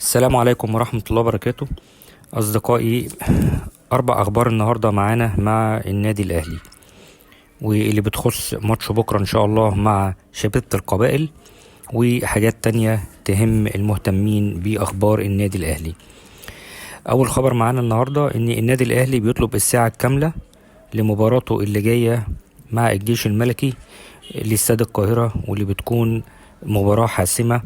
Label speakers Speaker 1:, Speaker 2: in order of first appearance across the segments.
Speaker 1: السلام عليكم ورحمة الله وبركاته. أصدقائي، 4 أخبار النهاردة معانا مع النادي الأهلي، واللي بتخص ماتش بكرة إن شاء الله مع شبيبة القبائل، وحاجات تانية تهم المهتمين بأخبار النادي الأهلي. أول خبر معانا النهاردة إن النادي الأهلي بيطلب الساعة الكاملة لمباراته اللي جاية مع الجيش الملكي لاستاد القاهرة، واللي بتكون مباراة حاسمة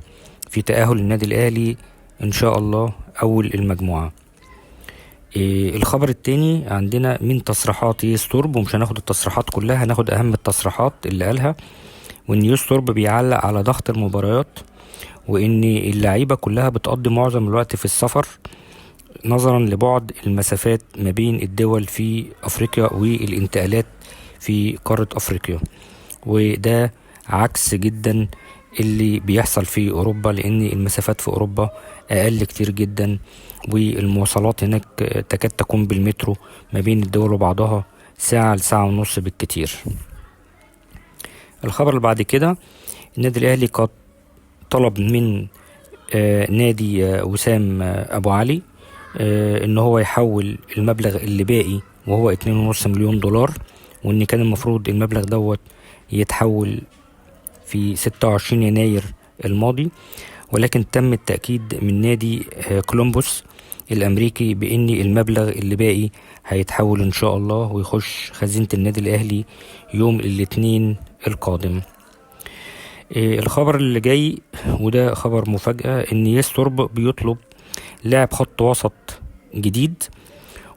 Speaker 1: في تأهل النادي الأهلي إن شاء الله أول المجموعة. الخبر التاني عندنا من تصريحات يستورب، ومش هناخد التصريحات كلها، هناخد أهم التصريحات اللي قالها. وإن يستورب بيعلق على ضغط المباريات، وإن اللعيبة كلها بتقضي معظم الوقت في السفر نظرا لبعد المسافات ما بين الدول في أفريقيا والانتقالات في قارة أفريقيا، وده عكس جدا اللي بيحصل في أوروبا، لأن المسافات في أوروبا أقل كتير جدا، والمواصلات هناك تكاد تكون بالمترو ما بين الدول وبعضها ساعة لساعة ونص بالكتير. الخبر اللي بعد كده، النادي الأهلي قد طلب من نادي وسام أبو علي إن هو يحول المبلغ اللي باقي، وهو 2.5 مليون دولار، وإن كان المفروض المبلغ دوت يتحول في 26 يناير الماضي، ولكن تم التأكيد من نادي كولومبوس الأمريكي بأن المبلغ اللي باقي هيتحول إن شاء الله ويخش خزينة النادي الأهلي يوم الاثنين القادم. الخبر اللي جاي وده خبر مفاجأة، إن يستورب بيطلب لاعب خط وسط جديد،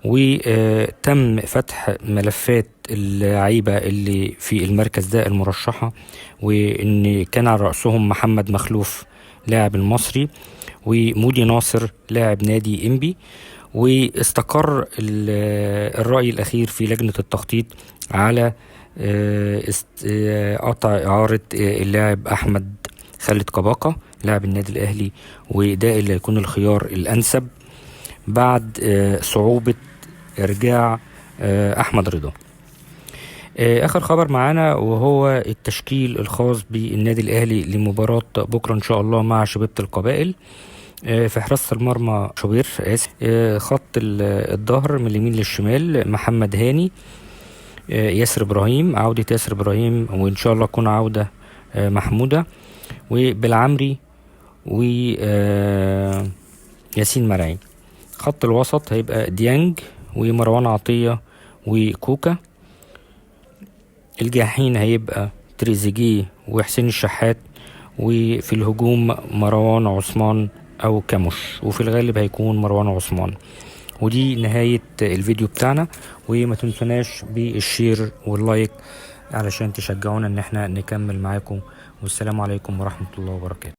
Speaker 1: وتم فتح ملفات اللعيبة اللي في المركز ده المرشحة، وإن كان على رأسهم محمد مخلوف لاعب المصري، ومودي ناصر لاعب نادي إنبي. واستقر الرأي الأخير في لجنة التخطيط على قطع إعارة اللاعب أحمد خالد كباقة لاعب النادي الأهلي، وده اللي هيكون الخيار الأنسب بعد صعوبة إرجاع أحمد رضا. آخر خبر معانا وهو التشكيل الخاص بالنادي الأهلي لمباراة بكرة إن شاء الله مع شبيبة القبائل. في حراسة المرمى شوبير خط الظهر من اليمين للشمال محمد هاني، ياسر إبراهيم، عودة ياسر إبراهيم وإن شاء الله تكون عودة محمودة، وبالعمري وياسين مرعي. خط الوسط هيبقى ديانج ومروان عطية وكوكا. الجاحين هيبقى تريزيجيه وحسين الشحات، وفي الهجوم مروان عثمان او كاموش، وفي الغالب هيكون مروان عثمان. ودي نهاية الفيديو بتاعنا، وما تنسوناش بالشير واللايك علشان تشجعونا ان احنا نكمل معاكم. والسلام عليكم ورحمة الله وبركاته.